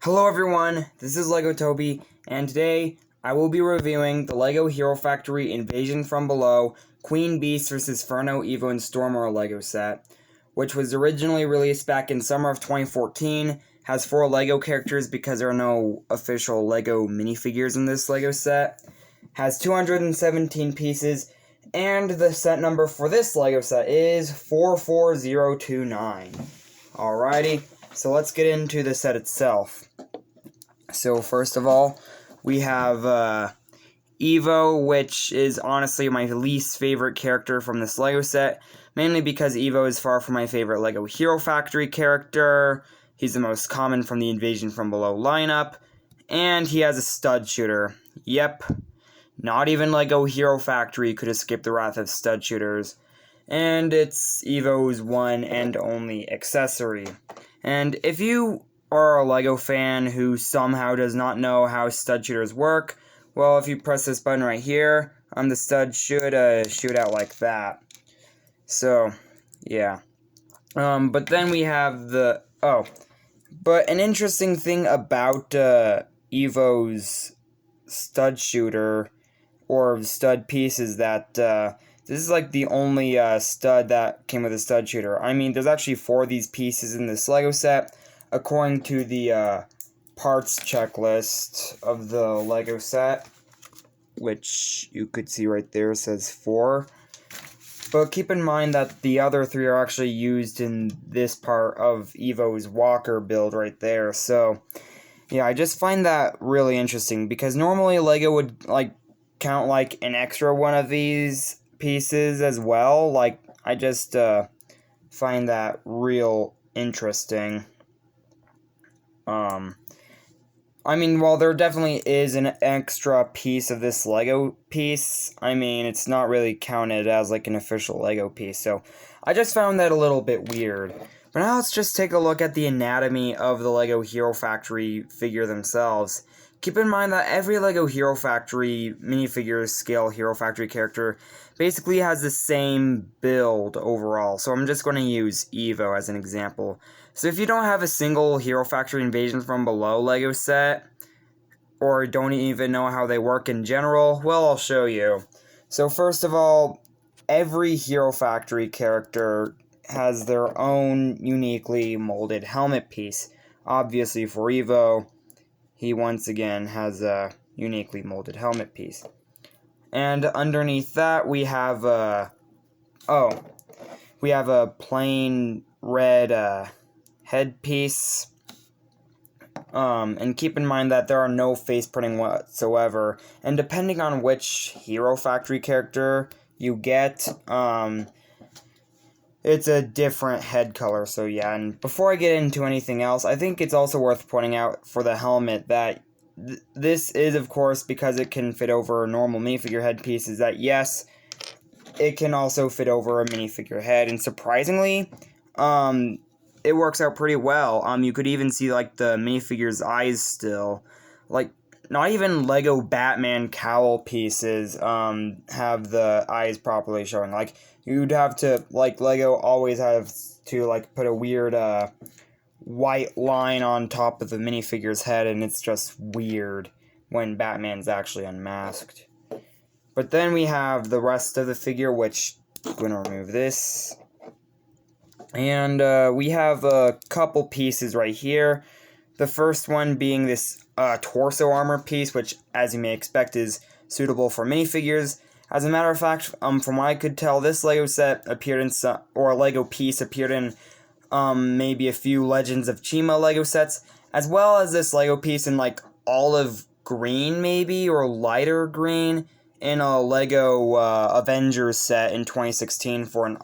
Hello everyone, this is LEGO Toby, and today I will be reviewing the LEGO Hero Factory Invasion from Below Queen Beast vs. Furno, Evo, and Stormer LEGO set, which was originally released back in summer of 2014, has 4 LEGO characters because there are no official LEGO minifigures in this LEGO set, has 217 pieces, and the set number for this LEGO set is 44029. Alrighty. So let's get into the set itself. So first of all, we have Evo, which is honestly my least favorite character from this LEGO set, mainly because Evo is far from my favorite LEGO Hero Factory character. He's the most common from the Invasion from Below lineup, and he has a stud shooter. Yep, not even LEGO Hero Factory could escape the wrath of stud shooters, and it's Evo's one and only accessory. And if you are a LEGO fan who somehow does not know how stud shooters work, well, if you press this button right here, the stud should shoot out like that. So, yeah. But then we have the... But an interesting thing about Evo's stud shooter, or stud piece, is that this is like the only stud that came with a stud shooter. I mean, there's actually 4 of these pieces in this LEGO set, according to the parts checklist of the LEGO set, which you could see right there says 4. But keep in mind that the other 3 are actually used in this part of Evo's walker build right there. So, yeah, I just find that really interesting, because normally LEGO would, count, an extra one of these pieces as well. I just find that real interesting. I mean, while there definitely is an extra piece of this LEGO piece, I mean, it's not really counted as an official LEGO piece, so I just found that a little bit weird. But now let's just take a look at the anatomy of the LEGO Hero Factory figure themselves. Keep in mind that every LEGO Hero Factory minifigure scale Hero Factory character basically has the same build overall, so I'm just going to use Evo as an example. So if you don't have a single Hero Factory Invasion from Below LEGO set, or don't even know how they work in general, well, I'll show you. So first of all, every Hero Factory character has their own uniquely molded helmet piece. Obviously for Evo, he once again has a uniquely molded helmet piece. And underneath that, we have a plain red headpiece. And keep in mind that there are no face printing whatsoever. And depending on which Hero Factory character you get, it's a different head color, so yeah. And before I get into anything else, I think it's also worth pointing out for the helmet that this is, of course, because it can fit over a normal minifigure head piece, is that yes, it can also fit over a minifigure head, and surprisingly, it works out pretty well. You could even see, the minifigure's eyes still. Not even LEGO Batman cowl pieces, have the eyes properly showing. You'd have to, LEGO always have to, put a weird, white line on top of the minifigure's head, and it's just weird when Batman's actually unmasked. But then we have the rest of the figure, which I'm going to remove this. And we have a couple pieces right here. The first one being this torso armor piece, which, as you may expect, is suitable for minifigures. As a matter of fact, from what I could tell, this LEGO set appeared in or a LEGO piece appeared in maybe a few Legends of Chima LEGO sets, as well as this LEGO piece in olive green maybe, or lighter green, in a LEGO Avengers set in 2016 for an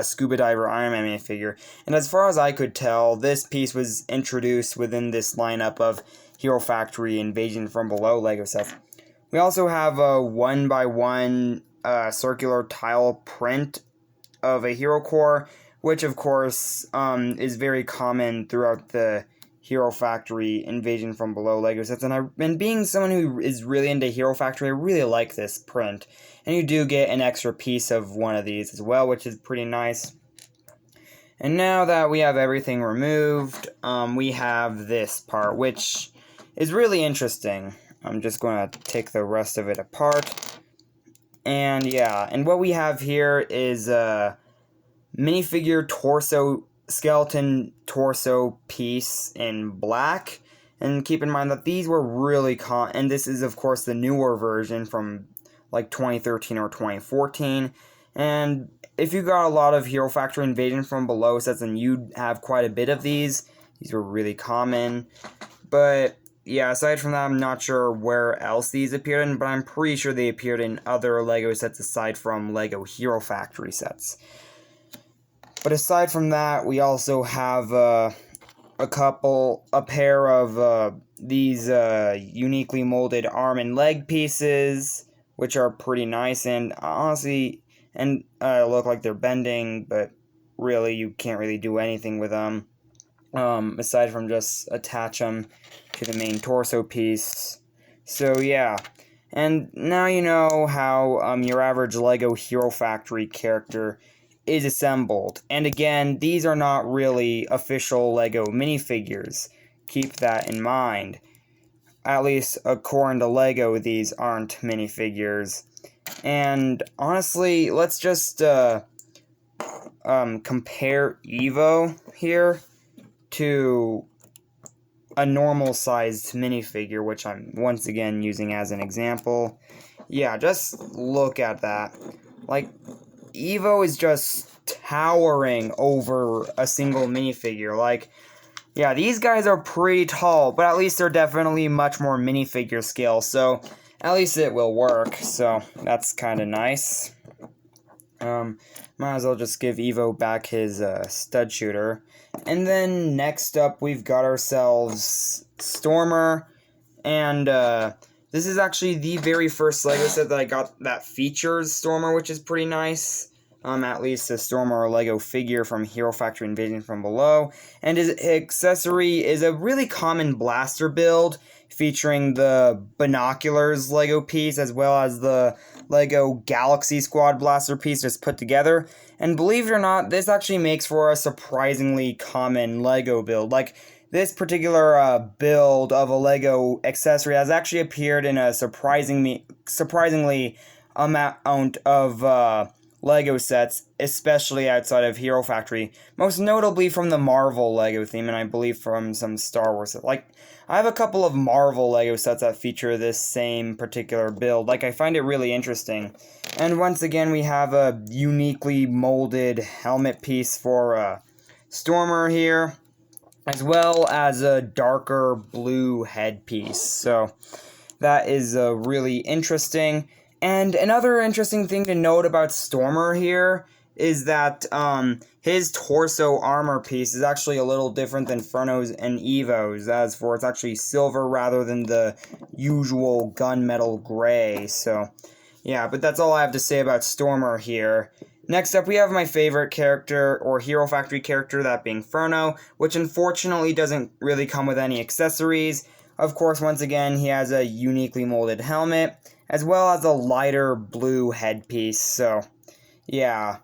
Scuba Diver Iron Man minifigure. And as far as I could tell, this piece was introduced within this lineup of Hero Factory Invasion from Below LEGO sets. We also have a 1x1 circular tile print of a hero core, which of course is very common throughout the Hero Factory Invasion from Below LEGO sets, and being someone who is really into Hero Factory, I really like this print. And you do get an extra piece of one of these as well, which is pretty nice. And now that we have everything removed, we have this part, which is really interesting. I'm just going to take the rest of it apart. And yeah, and what we have here is a minifigure skeleton torso piece in black. And keep in mind that these were really and this is of course the newer version from like 2013 or 2014. And if you got a lot of Hero Factory Invasion from Below sets, then you'd have quite a bit of these. These were really common. But yeah, aside from that, I'm not sure where else these appeared in, but I'm pretty sure they appeared in other LEGO sets aside from LEGO Hero Factory sets. But aside from that, we also have a pair of these uniquely molded arm and leg pieces, which are pretty nice, and honestly, look like they're bending, but really you can't really do anything with them, aside from just attach them to the main torso piece. So yeah, and now you know how your average LEGO Hero Factory character is assembled. And again, these are not really official LEGO minifigures. Keep that in mind. At least according to LEGO, these aren't minifigures. And honestly, let's just compare Evo here to a normal sized minifigure, which I'm once again using as an example. Yeah, just look at that. Like, Evo is just towering over a single minifigure. Like, yeah, these guys are pretty tall, but at least they're definitely much more minifigure scale, so at least it will work, so that's kind of nice. Might as well just give Evo back his stud shooter. And then next up, we've got ourselves Stormer, and this is actually the very first LEGO set that I got that features Stormer, which is pretty nice. At least a Stormer LEGO figure from Hero Factory Invasion from Below. And his accessory is a really common blaster build, featuring the Binoculars LEGO piece, as well as the LEGO Galaxy Squad blaster piece just put together. And believe it or not, this actually makes for a surprisingly common LEGO build. Like, this particular build of a LEGO accessory has actually appeared in a surprisingly amount of LEGO sets, especially outside of Hero Factory, most notably from the Marvel LEGO theme, and I believe from some Star Wars sets. Like, I have a couple of Marvel LEGO sets that feature this same particular build. Like, I find it really interesting. And once again, we have a uniquely molded helmet piece for Stormer here, as well as a darker blue headpiece. So, that is really interesting. And another interesting thing to note about Stormer here is that his torso armor piece is actually a little different than Furno's and Evo's, as for it's actually silver rather than the usual gunmetal gray. So, yeah, but that's all I have to say about Stormer here. Next up, we have my favorite character, or Hero Factory character, that being Furno, which unfortunately doesn't really come with any accessories. Of course, once again, he has a uniquely molded helmet, as well as a lighter blue headpiece, so, yeah.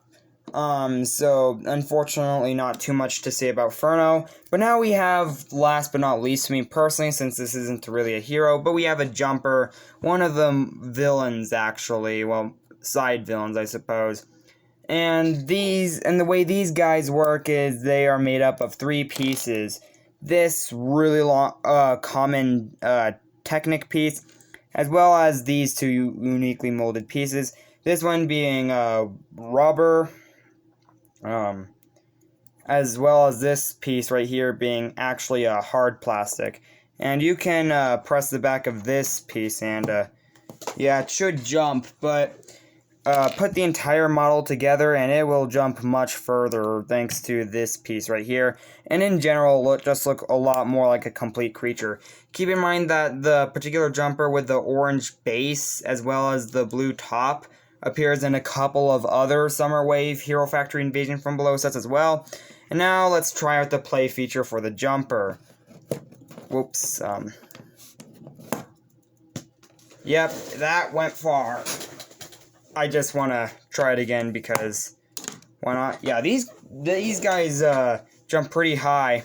So, unfortunately, not too much to say about Furno, but now we have, last but not least, to me personally, since this isn't really a hero, but we have a Jumper, one of the villains, actually, well, side villains, I suppose. And the way these guys work is they are made up of 3 pieces. This really long, common, Technic piece, as well as these 2 uniquely molded pieces. This one being rubber, as well as this piece right here being actually a hard plastic. And you can press the back of this piece and, yeah, it should jump, but put the entire model together and it will jump much further thanks to this piece right here. And in general, just look a lot more like a complete creature. Keep in mind that the particular jumper with the orange base as well as the blue top appears in a couple of other Summer Wave Hero Factory Invasion from Below sets as well. And now let's try out the play feature for the jumper. Whoops. Yep, that went far. I just want to try it again because why not? Yeah, these these guys jump pretty high.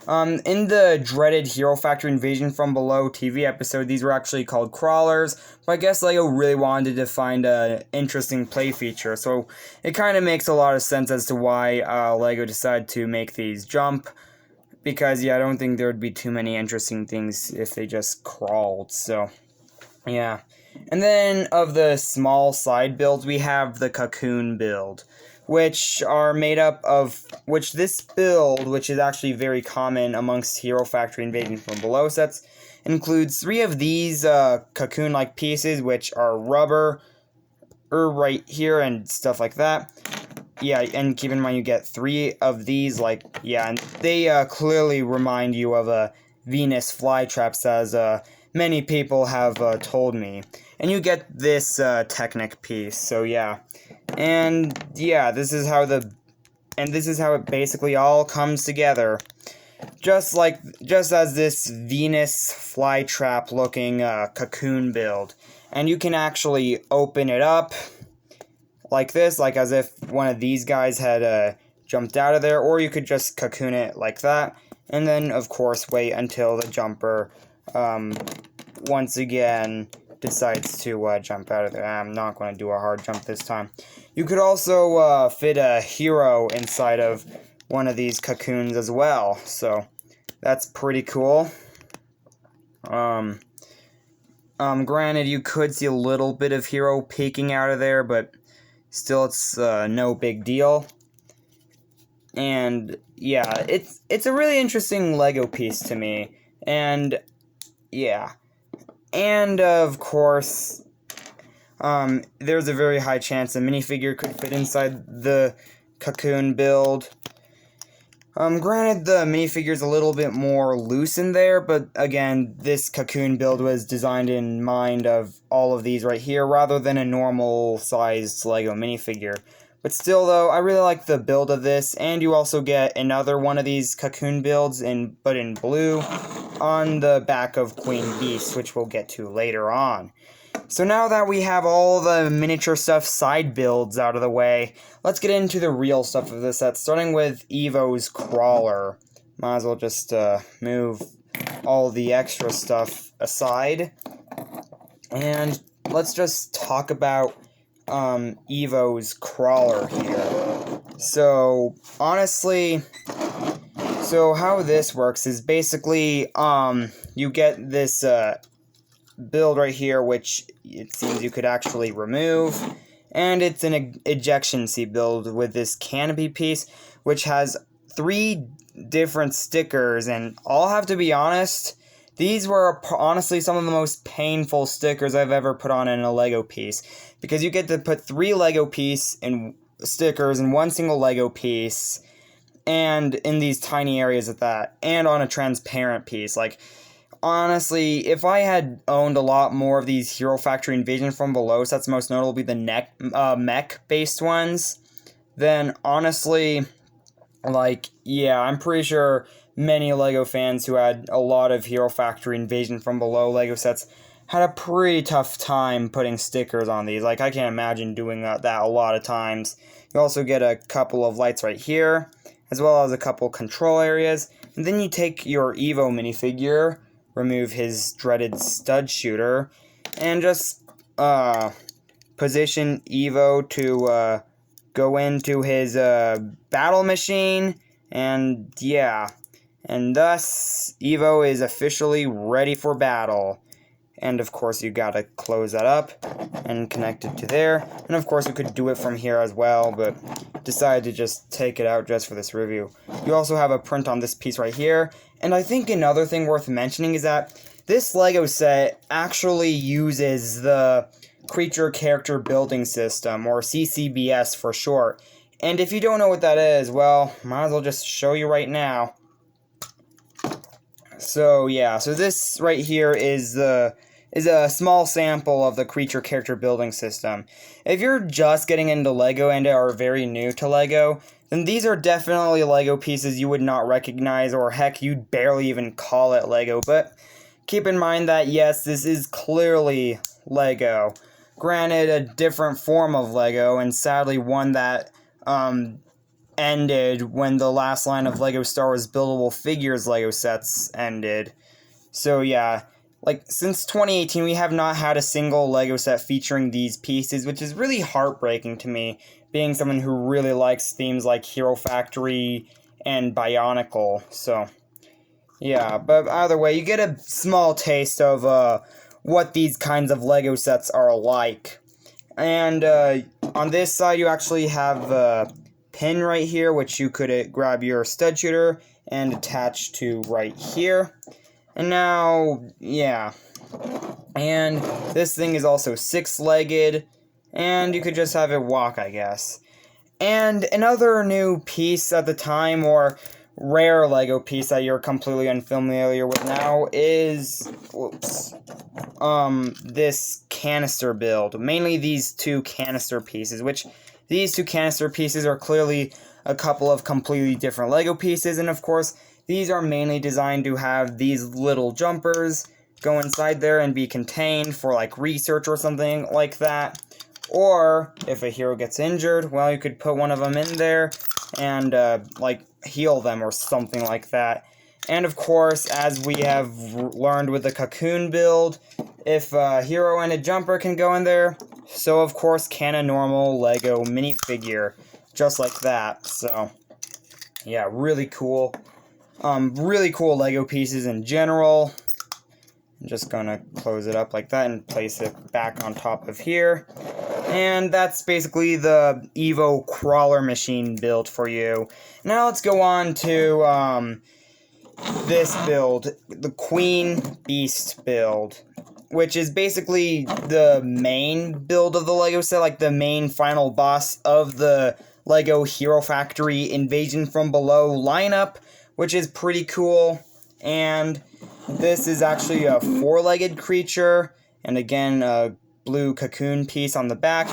In the dreaded Hero Factory Invasion from Below TV episode, these were actually called crawlers, but I guess LEGO really wanted to find an interesting play feature, so it kind of makes a lot of sense as to why LEGO decided to make these jump, because, yeah, I don't think there would be too many interesting things if they just crawled, so, yeah. And then, of the small side builds, we have the cocoon build, which are made up of, this build, which is actually very common amongst Hero Factory Invasion from Below sets, includes 3 of these cocoon-like pieces, which are rubber, right here, and stuff like that. Yeah, and keep in mind you get 3 of these, and they clearly remind you of Venus flytraps, as many people have told me. And you get this Technic piece, so yeah. And yeah, this is how it basically all comes together. Just as this Venus flytrap looking cocoon build. And you can actually open it up like this, like as if one of these guys had jumped out of there, or you could just cocoon it like that. And then, of course, wait until the jumper once again decides to jump out of there. I'm not going to do a hard jump this time. You could also fit a hero inside of one of these cocoons as well, so that's pretty cool. Granted, you could see a little bit of hero peeking out of there, but still, it's no big deal. And yeah, it's a really interesting LEGO piece to me, and yeah. And, of course, there's a very high chance a minifigure could fit inside the cocoon build. Granted, the minifigure's a little bit more loose in there, but again, this cocoon build was designed in mind of all of these right here, rather than a normal-sized LEGO minifigure. But still, though, I really like the build of this, and you also get another one of these cocoon builds, but in blue, on the back of Queen Beast, which we'll get to later on. So now that we have all the miniature stuff side builds out of the way, let's get into the real stuff of this set, starting with Evo's Crawler. Might as well just move all the extra stuff aside. And let's just talk about Evo's Crawler here. So, honestly, how this works is basically, you get this build right here, which it seems you could actually remove, and it's an ejection seat build with this canopy piece, which has 3 different stickers, and I'll have to be honest, these were honestly some of the most painful stickers I've ever put on in a LEGO piece, because you get to put 3 LEGO stickers in one single LEGO piece, and in these tiny areas at that, and on a transparent piece. Honestly, if I had owned a lot more of these Hero Factory Invasion from Below sets, most notably the mech-based ones, then honestly, yeah, I'm pretty sure many LEGO fans who had a lot of Hero Factory Invasion from Below LEGO sets had a pretty tough time putting stickers on these. I can't imagine doing that a lot of times. You also get a couple of lights right here, as well as a couple control areas, and then you take your Evo minifigure, remove his dreaded stud shooter, and just position Evo to go into his battle machine, and yeah, and thus Evo is officially ready for battle. And of course you gotta close that up and connect it to there, and of course you could do it from here as well, but decided to just take it out just for this review. You also have a print on this piece right here, and I think another thing worth mentioning is that this LEGO set actually uses the Creature Character Building System, or CCBS for short. And if you don't know what that is, well, might as well just show you right now. So yeah, so this right here is a small sample of the Creature Character Building System. If you're just getting into LEGO and are very new to LEGO, then these are definitely LEGO pieces you would not recognize, or heck, you'd barely even call it LEGO. But keep in mind that, yes, this is clearly LEGO. Granted, a different form of LEGO, and sadly one that ended when the last line of LEGO Star Wars Buildable Figures LEGO sets ended. So yeah, like, since 2018, we have not had a single LEGO set featuring these pieces, which is really heartbreaking to me, being someone who really likes themes like Hero Factory and Bionicle. So yeah, but either way, you get a small taste of what these kinds of LEGO sets are like. And on this side, you actually have a pin right here, which you could grab your stud shooter and attach to right here. And now, yeah. And this thing is also six-legged, and you could just have it walk, I guess. And another new piece at the time, or rare LEGO piece that you're completely unfamiliar with now, is this canister build. Mainly these two canister pieces, which these two canister pieces are clearly a couple of completely different LEGO pieces, and of course, these are mainly designed to have these little jumpers go inside there and be contained for, like, research or something like that. Or, if a hero gets injured, well, you could put one of them in there and, like, heal them or something like that. And, of course, as we have learned with the cocoon build, if a hero and a jumper can go in there, so, of course, can a normal LEGO minifigure, just like that. So, yeah, really cool. Really cool LEGO pieces in general. I'm just gonna close it up like that and place it back on top of here. And that's basically the Evo crawler machine build for you. Now let's go on to this build, the Queen Beast build, which is basically the main build of the LEGO set, like the main final boss of the LEGO Hero Factory Invasion from Below lineup, which is pretty cool. And this is actually a four-legged creature, and again, a blue cocoon piece on the back.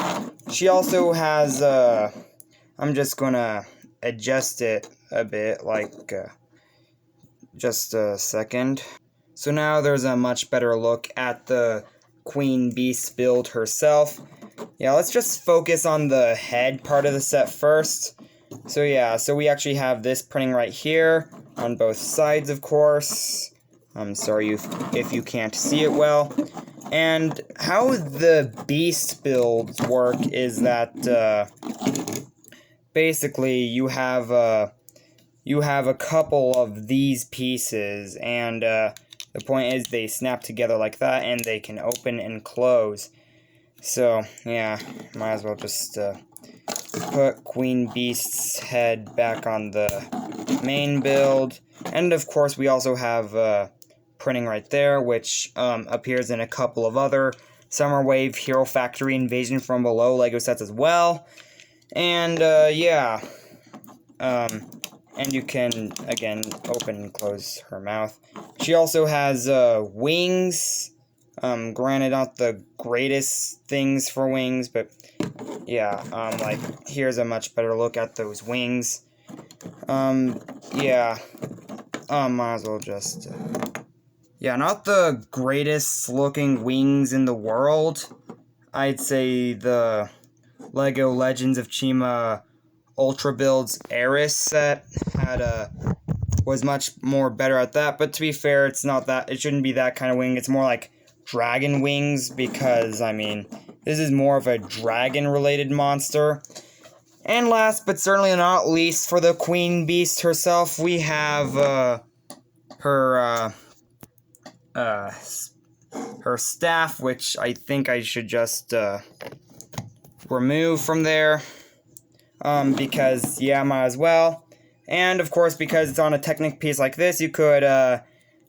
She also has, I'm just gonna adjust it a bit, like, just a second. So now there's a much better look at the Queen Beast build herself. Yeah, let's just focus on the head part of the set first. So yeah, so we actually have this printing right here, on both sides, of course. I'm sorry if you can't see it well. And how the Beast builds work is that, basically, you have a couple of these pieces, and the point is they snap together like that, and they can open and close. So, yeah, might as well just put Queen Beast's head back on the main build. And, of course, we also have printing right there, which appears in a couple of other Summer Wave Hero Factory Invasion from Below LEGO sets as well. And, yeah. And you can, again, open and close her mouth. She also has wings. Granted, not the greatest things for wings, but yeah, like, here's a much better look at those wings. Yeah. Might as well just, yeah, not the greatest looking wings in the world. I'd say the LEGO Legends of Chima Ultra Builds Eris set was much more better at that, but to be fair, it shouldn't be that kind of wing. It's more like dragon wings, because, I mean, this is more of a dragon-related monster. And last, but certainly not least, for the Queen Beast herself, we have, her staff, which I think I should just, remove from there, because, yeah, might as well. And, of course, because it's on a Technic piece like this, you could,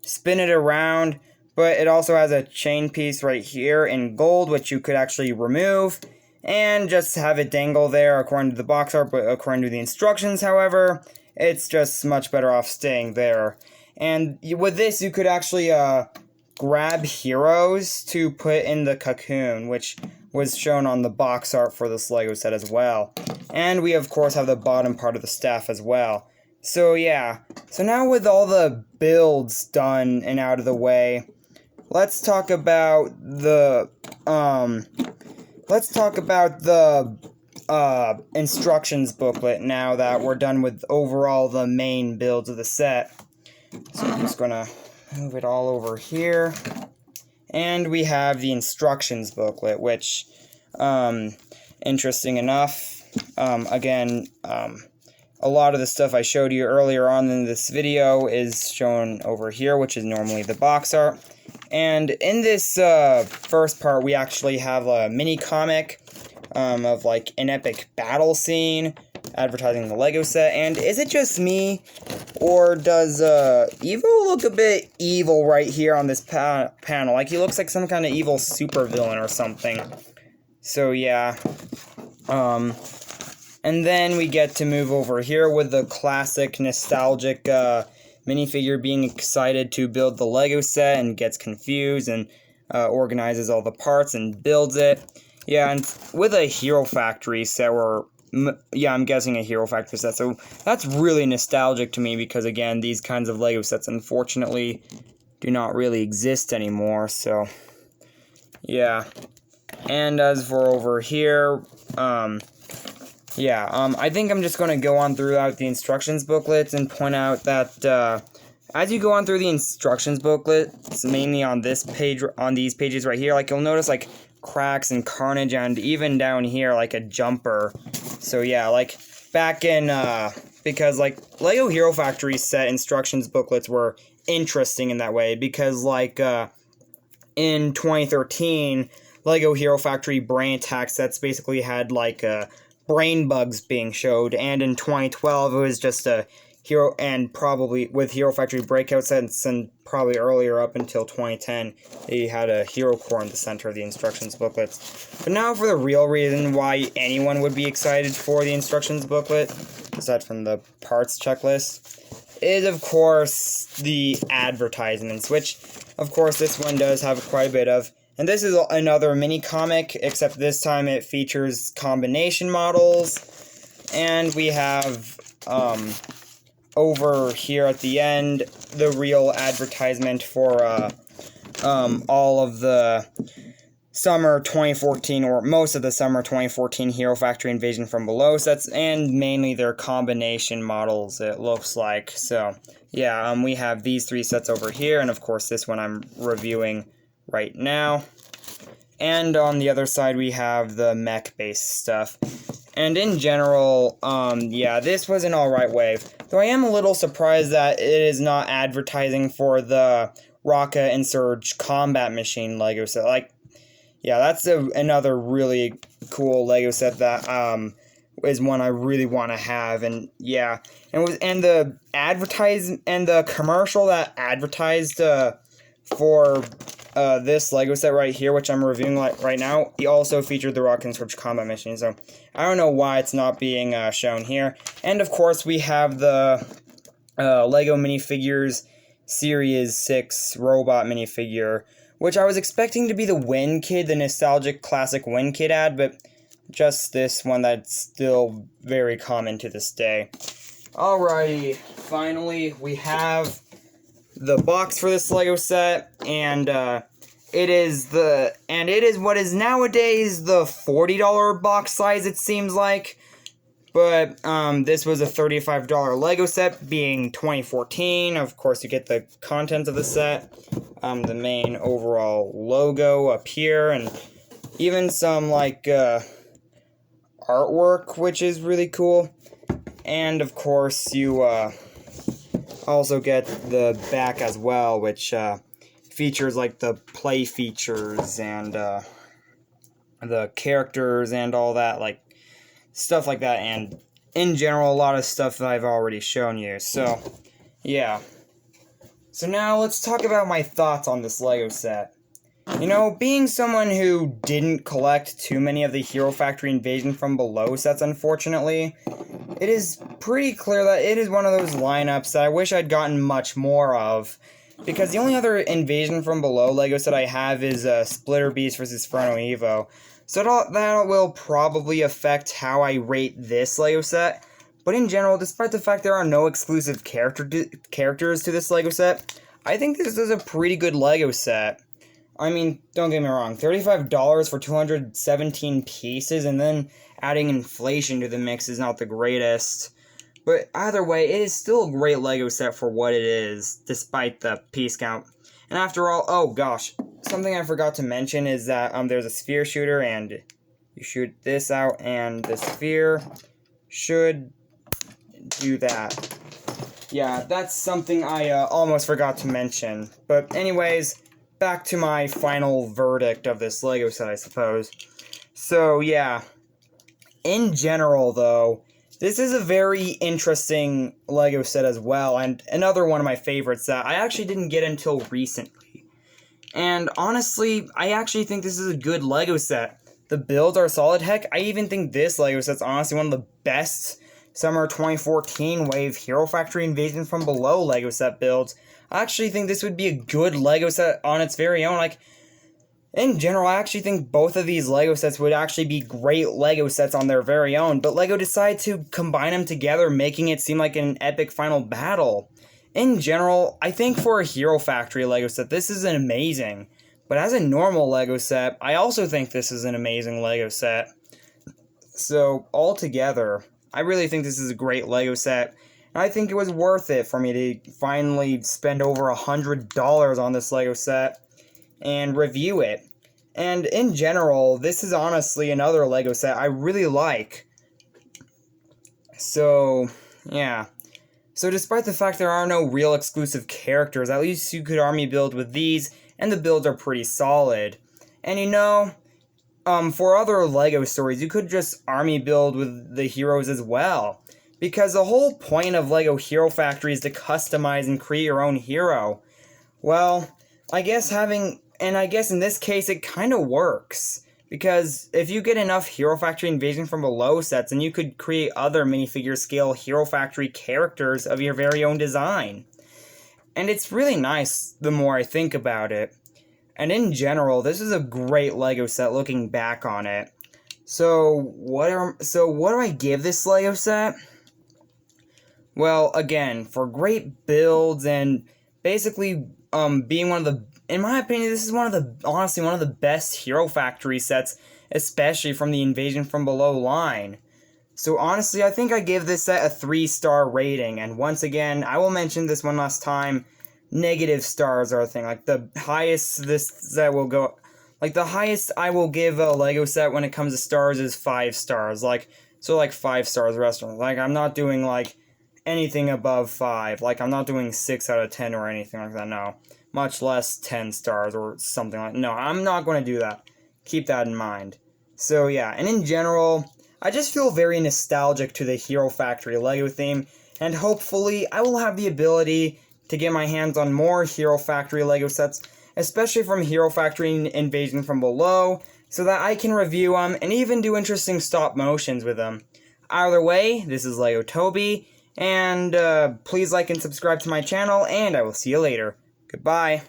spin it around, but it also has a chain piece right here in gold, which you could actually remove, and just have it dangle there according to the box art, but according to the instructions, however, it's just much better off staying there. And with this, you could actually, grab heroes to put in the cocoon, which was shown on the box art for this LEGO set as well. And we, of course, have the bottom part of the staff as well. So, yeah. So now with all the builds done and out of the way, let's talk about the instructions booklet now that we're done with overall the main builds of the set. So I'm just gonna move it all over here. And we have the instructions booklet, which, interesting enough, again, a lot of the stuff I showed you earlier on in this video is shown over here, which is normally the box art. And in this first part, we actually have a mini comic of like an epic battle scene advertising the Lego set. And is it just me, or does Evo look a bit evil right here on this panel? Like he looks like some kind of evil supervillain or something. So yeah. And then we get to move over here with the classic nostalgic minifigure being excited to build the Lego set and gets confused and organizes all the parts and builds it. Yeah, and with a Hero Factory set, I'm guessing a Hero Factory set, so that's really nostalgic to me because, again, these kinds of Lego sets, unfortunately, do not really exist anymore, so, yeah. And as for over here, I think I'm just going to go on throughout the instructions booklets and point out that, as you go on through the instructions booklets, mainly on this page, on these pages right here, like, you'll notice, like, cracks and carnage, and even down here, like, a jumper. So, yeah, like, back in, because, like, Lego Hero Factory set instructions booklets were interesting in that way, because, like, in 2013, Lego Hero Factory brain attack sets basically had, like, brain bugs being showed, and in 2012 it was just a Hero, and probably with Hero Factory breakout sets, and probably earlier up until 2010, they had a Hero Core in the center of the instructions booklets. But now for the real reason why anyone would be excited for the instructions booklet, aside from the parts checklist, is of course the advertisements, which of course this one does have quite a bit of. And this is another mini comic, except this time it features combination models. And we have, over here at the end, the real advertisement for, all of the summer 2014, or most of the summer 2014 Hero Factory Invasion from Below sets, and mainly their combination models, it looks like. So, yeah, we have these three sets over here, and of course this one I'm reviewing right now. And on the other side we have the mech-based stuff. And in general, yeah, this was an alright wave. Though I am a little surprised that it is not advertising for the Rocket and Surge Combat Machine Lego set. Like, yeah, that's another really cool Lego set that, is one I really want to have. And yeah, and the commercial that advertised, for this Lego set right here, which I'm reviewing right now, he also featured the Rocket and Surge Combat Machine, so I don't know why it's not being shown here. And of course, we have the Lego minifigures Series 6 robot minifigure, which I was expecting to be the Win Kid, the nostalgic classic Win Kid ad, but just this one that's still very common to this day. Alrighty, finally, we have the box for this Lego set, and it is what is nowadays the $40 box size, it seems like. But this was a $35 Lego set, being 2014. Of course, you get the contents of the set, the main overall logo up here, and even some like artwork, which is really cool. And of course, you also get the back as well, which features like the play features and the characters and all that, like stuff like that, and in general a lot of stuff that I've already shown you. So yeah, so now let's talk about my thoughts on this Lego set. You know, being someone who didn't collect too many of the Hero Factory Invasion from Below sets, unfortunately, it is pretty clear that it is one of those lineups that I wish I'd gotten much more of, because the only other Invasion from Below Lego set I have is Splitter Beast vs. Furno Evo, so that will probably affect how I rate this Lego set. But in general, despite the fact there are no exclusive characters to this Lego set, I think this is a pretty good Lego set. I mean, don't get me wrong, $35 for 217 pieces, and then adding inflation to the mix is not the greatest. But either way, it is still a great LEGO set for what it is, despite the piece count. And after all, oh gosh, something I forgot to mention is that there's a sphere shooter, and you shoot this out, and the sphere should do that. Yeah, that's something I almost forgot to mention. But anyways, back to my final verdict of this LEGO set, I suppose. So yeah, in general though, this is a very interesting LEGO set as well, and another one of my favorites that I actually didn't get until recently. And honestly, I actually think this is a good LEGO set. The builds are solid. Heck, I even think this LEGO set's honestly one of the best Summer 2014 Wave Hero Factory Invasion from Below LEGO set builds. I actually think this would be a good LEGO set on its very own. Like, in general, I actually think both of these LEGO sets would actually be great LEGO sets on their very own, but LEGO decided to combine them together, making it seem like an epic final battle. In general, I think for a Hero Factory LEGO set, this is an amazing. But as a normal LEGO set, I also think this is an amazing LEGO set. So, altogether, I really think this is a great LEGO set. And I think it was worth it for me to finally spend over $100 on this LEGO set and review it. And in general, this is honestly another LEGO set I really like. So, yeah. So despite the fact there are no real exclusive characters, at least you could army build with these, and the builds are pretty solid. And you know, for other LEGO stories, you could just army build with the heroes as well. Because the whole point of LEGO Hero Factory is to customize and create your own hero. Well, I guess in this case it kind of works. Because if you get enough Hero Factory Invasion from Below sets, then you could create other minifigure scale Hero Factory characters of your very own design. And it's really nice the more I think about it. And in general, this is a great LEGO set looking back on it. So what do I give this LEGO set? Well, again, for great builds and basically being one of the, in my opinion, this is honestly one of the best Hero Factory sets, especially from the Invasion from Below line. So honestly, I think I give this set a 3-star rating, and once again, I will mention this one last time, negative stars are a thing. Like, the highest this set will go, like, the highest I will give a LEGO set when it comes to stars is 5 stars. Like, so like 5 stars restaurant. Like, I'm not doing like anything above 5. Like, I'm not doing 6 out of 10 or anything like that, no. Much less 10 stars or something like that. No, I'm not going to do that. Keep that in mind. So yeah, and in general, I just feel very nostalgic to the Hero Factory LEGO theme, and hopefully I will have the ability to get my hands on more Hero Factory LEGO sets, especially from Hero Factory Invasion from Below, so that I can review them and even do interesting stop motions with them. Either way, this is LEGO Toby, and please like and subscribe to my channel, and I will see you later. Goodbye.